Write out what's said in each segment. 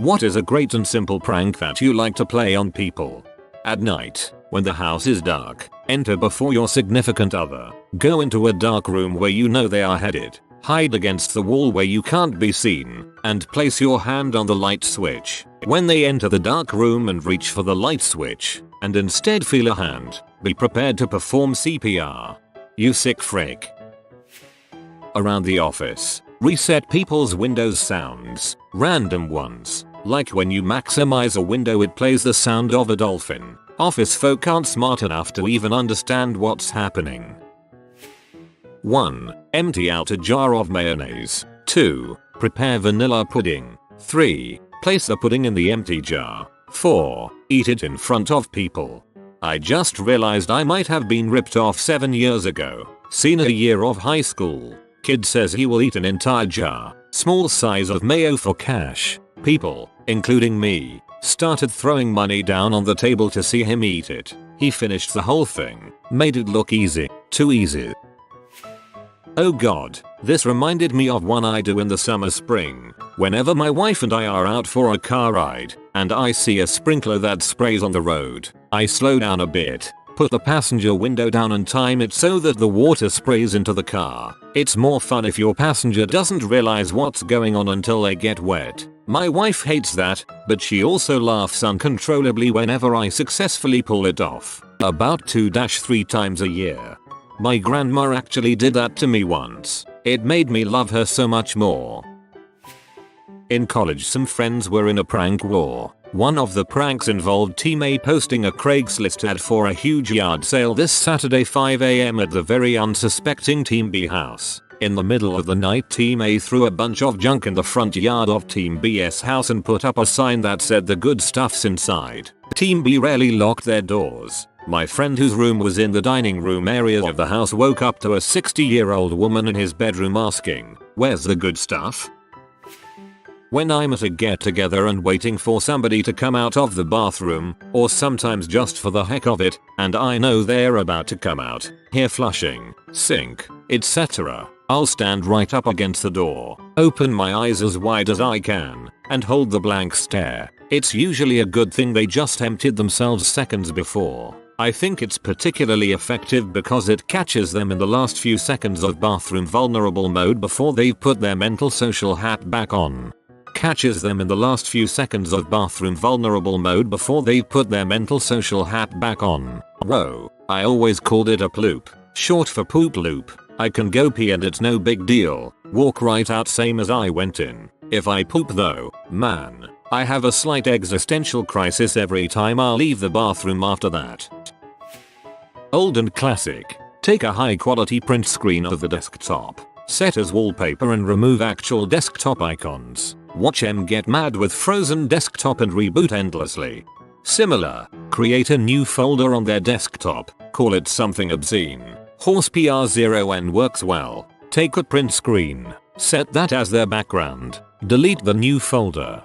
What is a great and simple prank that you like to play on people? At night, when the house is dark, enter before your significant other. Go into a dark room where you know they are headed. Hide against the wall where you can't be seen, and place your hand on the light switch. When they enter the dark room and reach for the light switch, and instead feel a hand, be prepared to perform CPR. You sick frick. Around the office, reset people's Windows sounds, random ones. Like when you maximize a window it plays the sound of a dolphin. Office folk aren't smart enough to even understand what's happening. 1. Empty out a jar of mayonnaise. 2. Prepare vanilla pudding. 3. Place the pudding in the empty jar. 4. Eat it in front of people. I just realized I might have been ripped off 7 years ago. Senior year of high school. Kid says he will eat an entire jar, small size of mayo for cash. People, including me, started throwing money down on the table to see him eat it. He finished the whole thing, made it look easy, too easy. Oh god, this reminded me of one I do in the spring. Whenever my wife and I are out for a car ride, and I see a sprinkler that sprays on the road, I slow down a bit, put the passenger window down and time it so that the water sprays into the car. It's more fun if your passenger doesn't realize what's going on until they get wet. My wife hates that, but she also laughs uncontrollably whenever I successfully pull it off. About 2-3 times a year. My grandma actually did that to me once. It made me love her so much more. In college some friends were in a prank war. One of the pranks involved Team A posting a Craigslist ad for a huge yard sale this Saturday 5 AM at the very unsuspecting Team B house. In the middle of the night Team A threw a bunch of junk in the front yard of Team B's house and put up a sign that said the good stuff's inside. Team B rarely locked their doors. My friend whose room was in the dining room area of the house woke up to a 60-year-old woman in his bedroom asking, "Where's the good stuff?" When I'm at a get-together and waiting for somebody to come out of the bathroom, or sometimes just for the heck of it, and I know they're about to come out, hear flushing, sink, etc., I'll stand right up against the door, open my eyes as wide as I can, and hold the blank stare. It's usually a good thing they just emptied themselves seconds before. I think it's particularly effective because it catches them in the last few seconds of bathroom vulnerable mode before they've put their mental social hat back on. Catches them in the last few seconds of bathroom vulnerable mode before they've put their mental social hat back on. Whoa, I always called it a ploop, short for poop loop. I can go pee and it's no big deal, walk right out same as I went in. If I poop though, man, I have a slight existential crisis every time I leave the bathroom after that. Old and classic. Take a high quality print screen of the desktop, set as wallpaper and remove actual desktop icons. Watch them get mad with frozen desktop and reboot endlessly. Similar, create a new folder on their desktop, call it something obscene. Horse PR0N works well. Take a print screen, set that as their background, delete the new folder.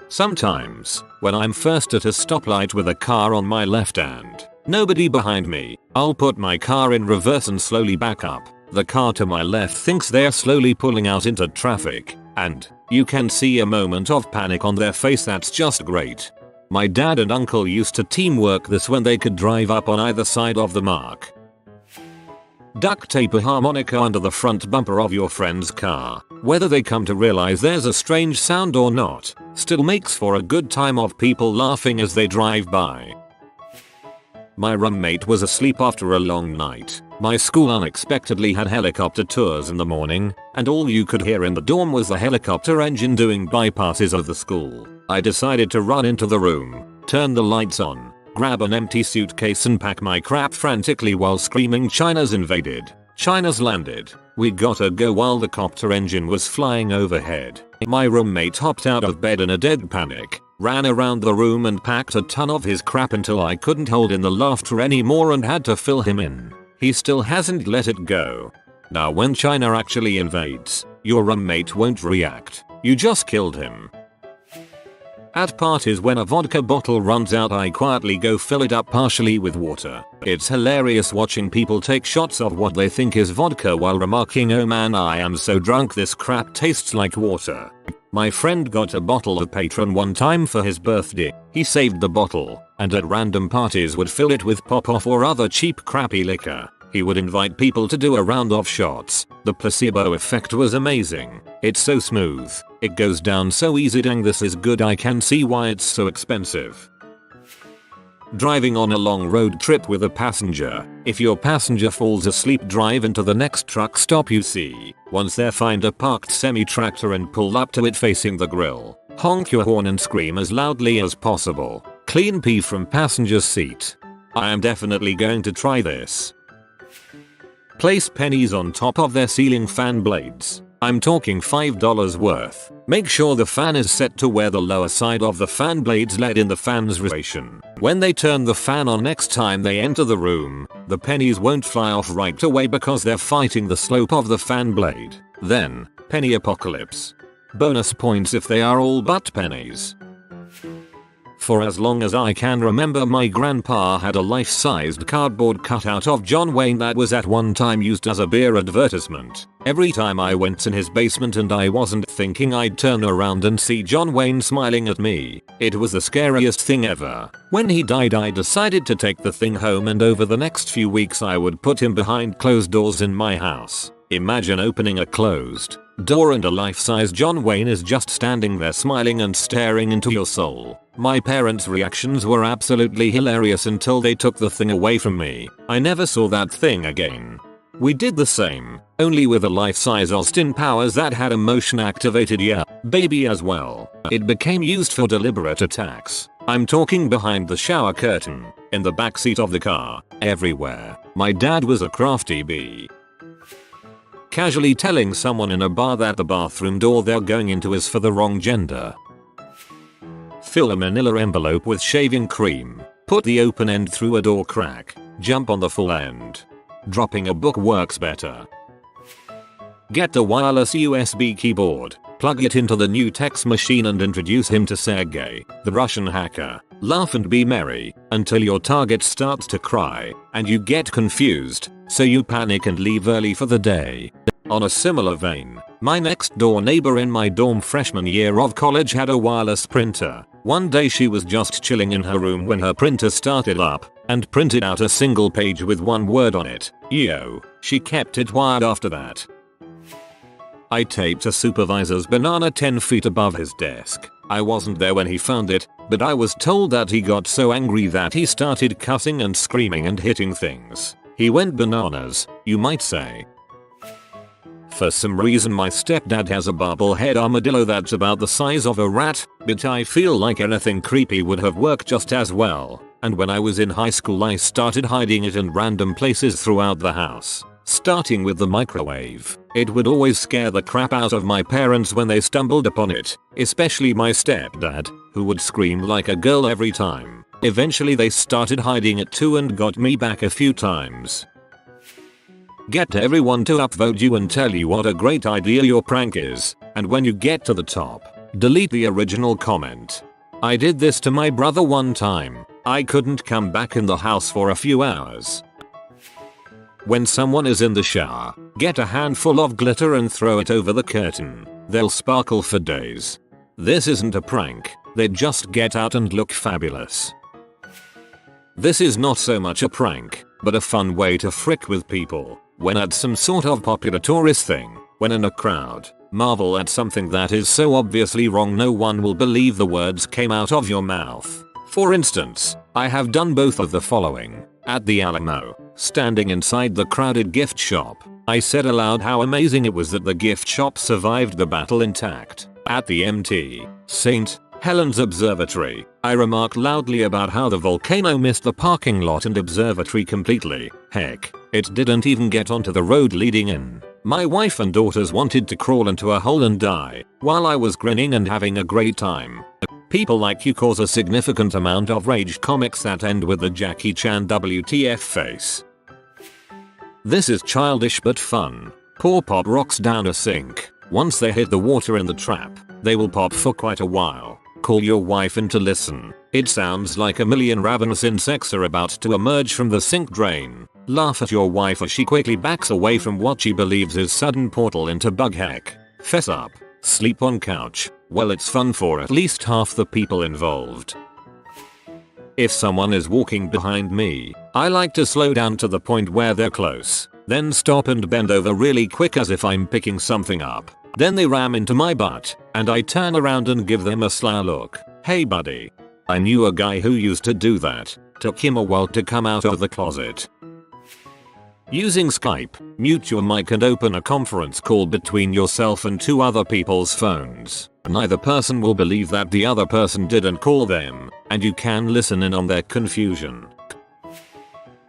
Sometimes, when I'm first at a stoplight with a car on my left hand, nobody behind me, I'll put my car in reverse and slowly back up. The car to my left thinks they're slowly pulling out into traffic, and you can see a moment of panic on their face that's just great. My dad and uncle used to teamwork this when they could drive up on either side of the mark. Duct tape a harmonica under the front bumper of your friend's car. Whether they come to realize there's a strange sound or not, still makes for a good time of people laughing as they drive by. My roommate was asleep after a long night. My school unexpectedly had helicopter tours in the morning, and all you could hear in the dorm was the helicopter engine doing bypasses of the school. I decided to run into the room, turn the lights on, grab an empty suitcase and pack my crap frantically while screaming China's invaded. China's landed. We gotta go while the copter engine was flying overhead. My roommate hopped out of bed in a dead panic, ran around the room and packed a ton of his crap until I couldn't hold in the laughter anymore and had to fill him in. He still hasn't let it go. Now when China actually invades, your roommate won't react. You just killed him. At parties when a vodka bottle runs out I quietly go fill it up partially with water. It's hilarious watching people take shots of what they think is vodka while remarking, "Oh man, I am so drunk this crap tastes like water." My friend got a bottle of Patron one time for his birthday. He saved the bottle and at random parties would fill it with pop-off or other cheap crappy liquor. He would invite people to do a round of shots. The placebo effect was amazing. It's so smooth. It goes down so easy. Dang, this is good. I can see why it's so expensive. Driving on a long road trip with a passenger. If your passenger falls asleep, drive into the next truck stop you see. Once there, find a parked semi-tractor and pull up to it facing the grill. Honk your horn and scream as loudly as possible. Clean pee from passenger's seat. I am definitely going to try this. Place pennies on top of their ceiling fan blades. I'm talking $5 worth. Make sure the fan is set to where the lower side of the fan blades let in the fan's rotation. When they turn the fan on next time they enter the room, the pennies won't fly off right away because they're fighting the slope of the fan blade. Then, penny apocalypse. Bonus points if they are all but pennies. For as long as I can remember, my grandpa had a life-sized cardboard cutout of John Wayne that was at one time used as a beer advertisement. Every time I went in his basement and I wasn't thinking, I'd turn around and see John Wayne smiling at me. It was the scariest thing ever. When he died, I decided to take the thing home, and over the next few weeks I would put him behind closed doors in my house. Imagine opening a closed door and a life-size John Wayne is just standing there smiling and staring into your soul. My parents' reactions were absolutely hilarious until they took the thing away from me. I never saw that thing again. We did the same, only with a life-size Austin Powers that had a motion-activated baby as well. It became used for deliberate attacks. I'm talking behind the shower curtain, in the backseat of the car, everywhere. My dad was a crafty bee. Casually telling someone in a bar that the bathroom door they're going into is for the wrong gender. Fill a manila envelope with shaving cream. Put the open end through a door crack. Jump on the full end. Dropping a book works better. Get the wireless USB keyboard. Plug it into the new text machine and introduce him to Sergey, the Russian hacker. Laugh and be merry until your target starts to cry and you get confused, so you panic and leave early for the day. On a similar vein, my next door neighbor in my dorm freshman year of college had a wireless printer. One day she was just chilling in her room when her printer started up and printed out a single page with one word on it. Yo. She kept it wired after that. I taped a supervisor's banana 10 feet above his desk. I wasn't there when he found it, but I was told that he got so angry that he started cussing and screaming and hitting things. He went bananas, you might say. For some reason my stepdad has a bobblehead armadillo that's about the size of a rat, but I feel like anything creepy would have worked just as well. And when I was in high school I started hiding it in random places throughout the house. Starting with the microwave. It would always scare the crap out of my parents when they stumbled upon it, especially my stepdad, who would scream like a girl every time. Eventually they started hiding it too and got me back a few times. Get everyone to upvote you and tell you what a great idea your prank is, and when you get to the top, delete the original comment. I did this to my brother one time. I couldn't come back in the house for a few hours. When someone is in the shower, get a handful of glitter and throw it over the curtain. They'll sparkle for days. This isn't a prank, they just get out and look fabulous. This is not so much a prank, but a fun way to frick with people. When at some sort of popular tourist thing, when in a crowd, marvel at something that is so obviously wrong no one will believe the words came out of your mouth. For instance, I have done both of the following. At the Alamo, standing inside the crowded gift shop, I said aloud how amazing it was that the gift shop survived the battle intact. At the Mt. St. Helens Observatory, I remarked loudly about how the volcano missed the parking lot and observatory completely. Heck, it didn't even get onto the road leading in. My wife and daughters wanted to crawl into a hole and die, while I was grinning and having a great time. People like you cause a significant amount of rage. Comics that end with the Jackie Chan WTF face. This is childish but fun. Pour pop rocks down a sink. Once they hit the water in the trap, they will pop for quite a while. Call your wife in to listen. It sounds like a million ravenous insects are about to emerge from the sink drain. Laugh at your wife as she quickly backs away from what she believes is sudden portal into bug heck. Fess up. Sleep on couch. Well, it's fun for at least half the people involved. If someone is walking behind me, I like to slow down to the point where they're close, then stop and bend over really quick as if I'm picking something up. Then they ram into my butt, and I turn around and give them a sly look. Hey buddy. I knew a guy who used to do that. Took him a while to come out of the closet. Using Skype, mute your mic and open a conference call between yourself and two other people's phones. Neither person will believe that the other person didn't call them, and you can listen in on their confusion.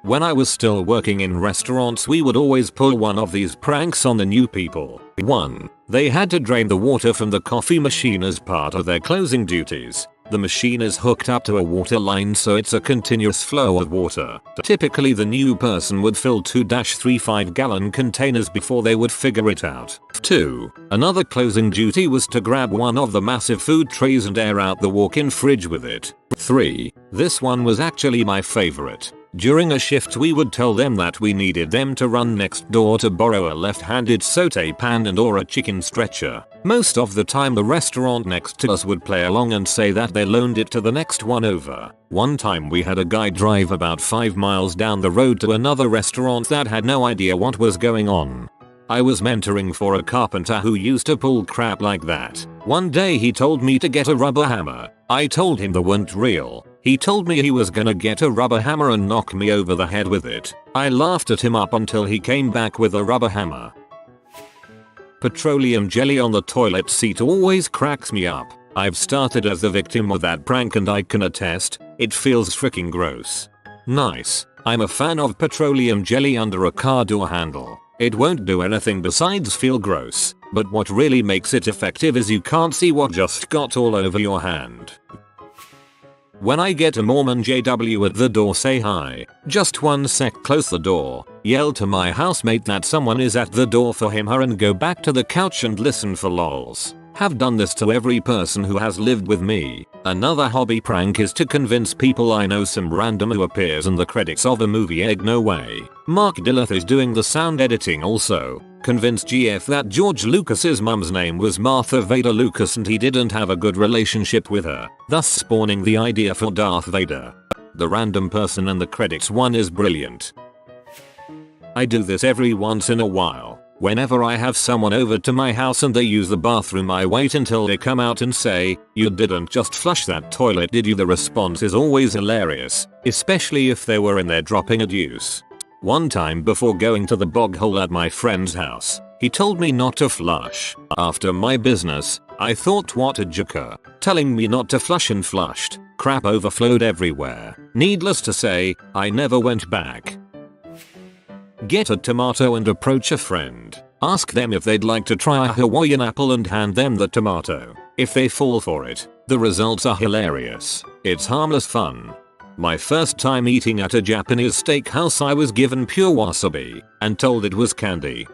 When I was still working in restaurants, we would always pull one of these pranks on the new people. 1. They had to drain the water from the coffee machine as part of their closing duties. The machine is hooked up to a water line, so it's a continuous flow of water. Typically the new person would fill 2-3 5-gallon containers before they would figure it out. 2. Another closing duty was to grab one of the massive food trays and air out the walk-in fridge with it. 3. This one was actually my favorite. During a shift we would tell them that we needed them to run next door to borrow a left-handed saute pan and or a chicken stretcher. Most of the time the restaurant next to us would play along and say that they loaned it to the next one over. One time we had a guy drive about 5 miles down the road to another restaurant that had no idea what was going on. I was mentoring for a carpenter who used to pull crap like that. One day he told me to get a rubber hammer. I told him they weren't real. He told me he was gonna get a rubber hammer and knock me over the head with it. I laughed at him up until he came back with a rubber hammer. Petroleum jelly on the toilet seat always cracks me up. I've started as the victim of that prank and I can attest, it feels freaking gross. Nice. I'm a fan of petroleum jelly under a car door handle. It won't do anything besides feel gross, but what really makes it effective is you can't see what just got all over your hand. When I get a Mormon JW at the door, say hi. Just 1 sec, close the door. Yell to my housemate that someone is at the door for him/her and go back to the couch and listen for lols. Have done this to every person who has lived with me. Another hobby prank is to convince people I know some random who appears in the credits of a movie. Egg no way. Mark Dilleth is doing the sound editing also. Convince GF that George Lucas's mum's name was Martha Vader Lucas and he didn't have a good relationship with her, thus spawning the idea for Darth Vader. The random person in the credits one is brilliant. I do this every once in a while. Whenever I have someone over to my house and they use the bathroom, I wait until they come out and say, "You didn't just flush that toilet, did you?" The response is always hilarious, especially if they were in there dropping a deuce. One time before going to the bog hole at my friend's house, he told me not to flush. After my business, I thought what a joker, telling me not to flush and flushed. Crap overflowed everywhere. Needless to say, I never went back. Get a tomato and approach a friend. Ask them if they'd like to try a Hawaiian apple and hand them the tomato. If they fall for it, the results are hilarious. It's harmless fun. My first time eating at a Japanese steakhouse, I was given pure wasabi and told it was candy.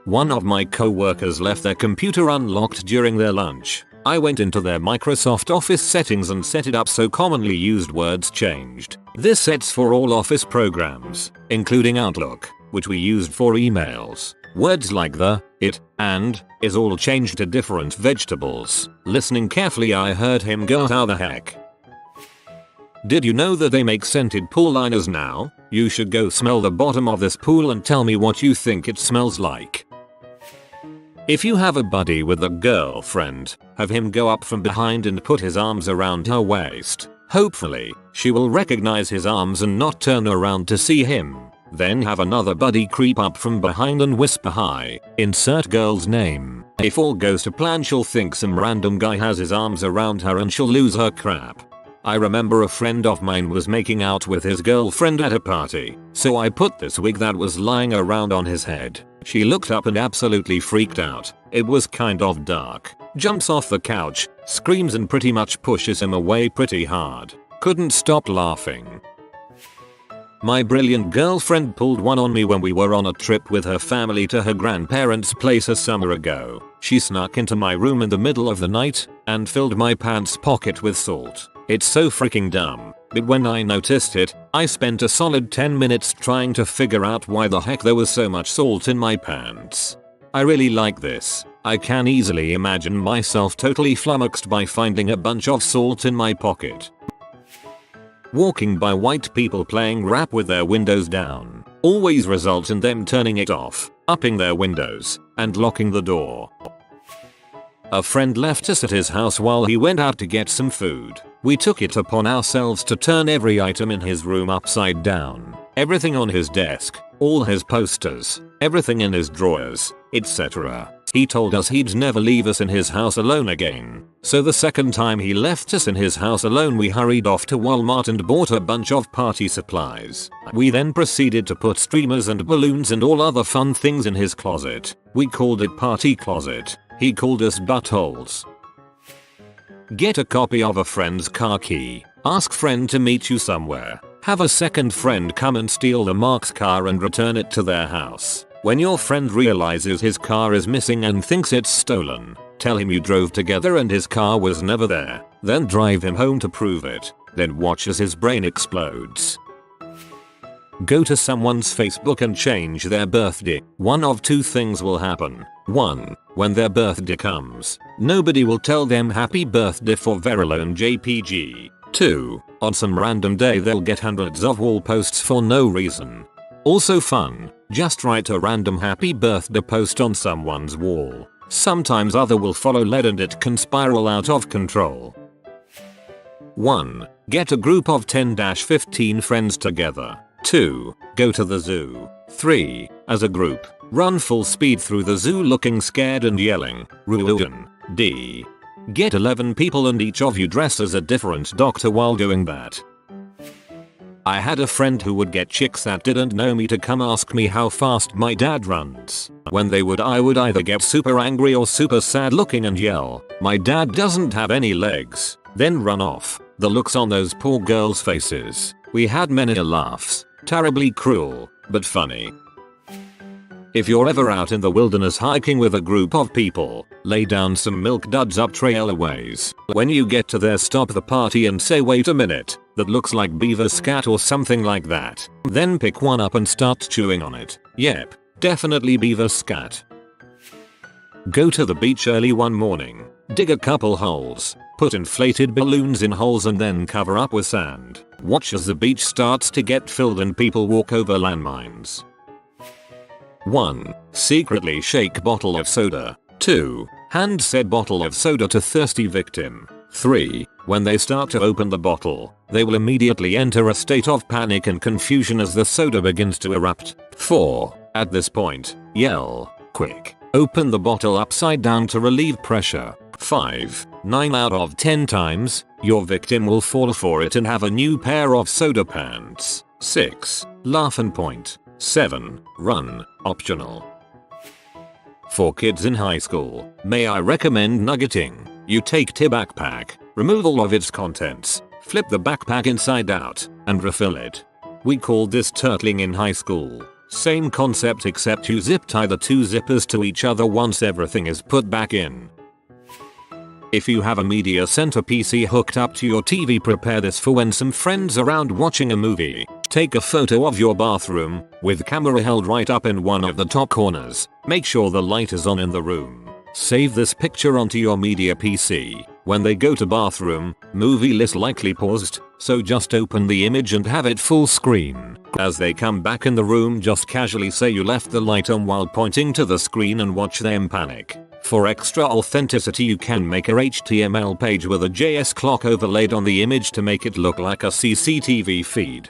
One of my co-workers left their computer unlocked during their lunch. I went into their Microsoft Office settings and set it up so commonly used words changed. This sets for all Office programs, including Outlook, which we used for emails. Words like the, it, and, is all changed to different vegetables. Listening carefully, I heard him go, "How the heck? Did you know that they make scented pool liners now? You should go smell the bottom of this pool and tell me what you think it smells like." If you have a buddy with a girlfriend, have him go up from behind and put his arms around her waist. Hopefully, she will recognize his arms and not turn around to see him. Then have another buddy creep up from behind and whisper hi. Insert girl's name. If all goes to plan, she'll think some random guy has his arms around her and she'll lose her crap. I remember a friend of mine was making out with his girlfriend at a party, so I put this wig that was lying around on his head. She looked up and absolutely freaked out. It was kind of dark. Jumps off the couch, screams and pretty much pushes him away pretty hard. Couldn't stop laughing. My brilliant girlfriend pulled one on me when we were on a trip with her family to her grandparents' place a summer ago. She snuck into my room in the middle of the night and filled my pants pocket with salt. It's so freaking dumb, but when I noticed it, I spent a solid 10 minutes trying to figure out why the heck there was so much salt in my pants. I really like this. I can easily imagine myself totally flummoxed by finding a bunch of salt in my pocket. Walking by white people playing rap with their windows down always results in them turning it off, upping their windows, and locking the door. A friend left us at his house while he went out to get some food. We took it upon ourselves to turn every item in his room upside down. Everything on his desk, all his posters, everything in his drawers, etc. He told us he'd never leave us in his house alone again. So the second time he left us in his house alone, we hurried off to Walmart and bought a bunch of party supplies. We then proceeded to put streamers and balloons and all other fun things in his closet. We called it Party Closet. He called us buttholes. Get a copy of a friend's car key. Ask friend to meet you somewhere. Have a second friend come and steal the mark's car and return it to their house. When your friend realizes his car is missing and thinks it's stolen, tell him you drove together and his car was never there. Then drive him home to prove it. Then watch as his brain explodes. Go to someone's Facebook and change their birthday. One of two things will happen. 1. When their birthday comes, nobody will tell them happy birthday for Verilone JPG. 2. On some random day they'll get hundreds of wall posts for no reason. Also fun, just write a random happy birthday post on someone's wall. Sometimes other will follow lead and it can spiral out of control. 1. Get a group of 10-15 friends together. 2. Go to the zoo. 3. As a group, run full speed through the zoo looking scared and yelling, "Ruin." D. Get 11 people and each of you dress as a different doctor while doing that. I had a friend who would get chicks that didn't know me to come ask me how fast my dad runs. When they would, I would either get super angry or super sad looking and yell, "My dad doesn't have any legs," then run off. The looks on those poor girls' faces. We had many laughs. Terribly cruel, but funny. If you're ever out in the wilderness hiking with a group of people, lay down some milk duds up trailerways. When you get to there, stop the party and say, "Wait a minute, that looks like beaver scat," or something like that. Then pick one up and start chewing on it. Yep, definitely beaver scat. Go to the beach early one morning, dig a couple holes, put inflated balloons in holes and then cover up with sand. Watch as the beach starts to get filled and people walk over landmines. 1. Secretly shake bottle of soda. 2. Hand said bottle of soda to thirsty victim. 3. When they start to open the bottle, they will immediately enter a state of panic and confusion as the soda begins to erupt. 4. At this point, yell, "Quick, open the bottle upside down to relieve pressure." 5. 9 out of 10 times, your victim will fall for it and have a new pair of soda pants. 6. Laugh and point. 7. Run, optional. For kids in high school, may I recommend nuggeting? You take the backpack, remove all of its contents, flip the backpack inside out, and refill it. We called this turtling in high school. Same concept except you zip tie the two zippers to each other once everything is put back in. If you have a media center PC hooked up to your TV, prepare this for when some friends are around watching a movie. Take a photo of your bathroom, with camera held right up in one of the top corners. Make sure the light is on in the room. Save this picture onto your media PC. When they go to bathroom, movie list likely paused, so just open the image and have it full screen. As they come back in the room, just casually say you left the light on while pointing to the screen and watch them panic. For extra authenticity, you can make a HTML page with a JS clock overlaid on the image to make it look like a CCTV feed.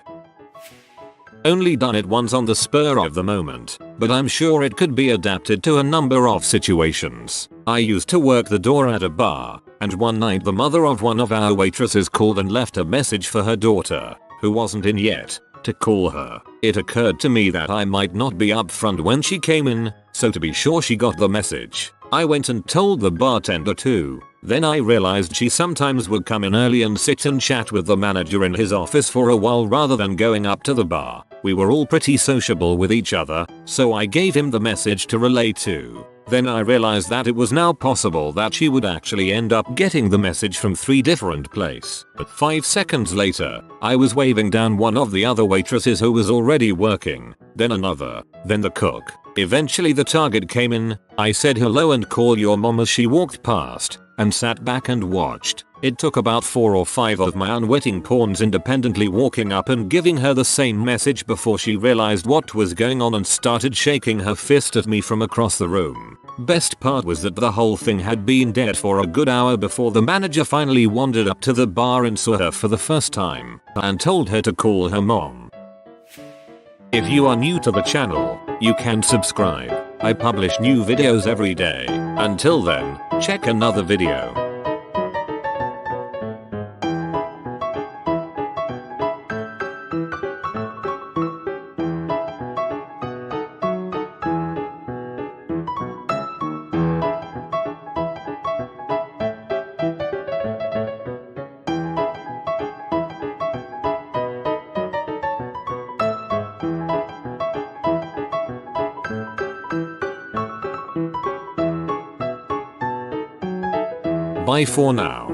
Only done it once on the spur of the moment, but I'm sure it could be adapted to a number of situations. I used to work the door at a bar, and one night the mother of one of our waitresses called and left a message for her daughter, who wasn't in yet, to call her. It occurred to me that I might not be upfront when she came in, so to be sure she got the message, I went and told the bartender too. Then I realized she sometimes would come in early and sit and chat with the manager in his office for a while rather than going up to the bar. We were all pretty sociable with each other, so I gave him the message to relay to. Then I realized that it was now possible that she would actually end up getting the message from 3 different places. But 5 seconds later, I was waving down one of the other waitresses who was already working, then another, then the cook, Eventually the target came in. I said hello and call your mom as she walked past, and sat back and watched. It took about 4 or 5 of my unwitting pawns independently walking up and giving her the same message before she realized what was going on and started shaking her fist at me from across the room. Best part was that the whole thing had been dead for a good hour before the manager finally wandered up to the bar and saw her for the first time and told her to call her mom. If you are new to the channel, you can subscribe. I publish new videos every day. Until then, check another video. Bye for now.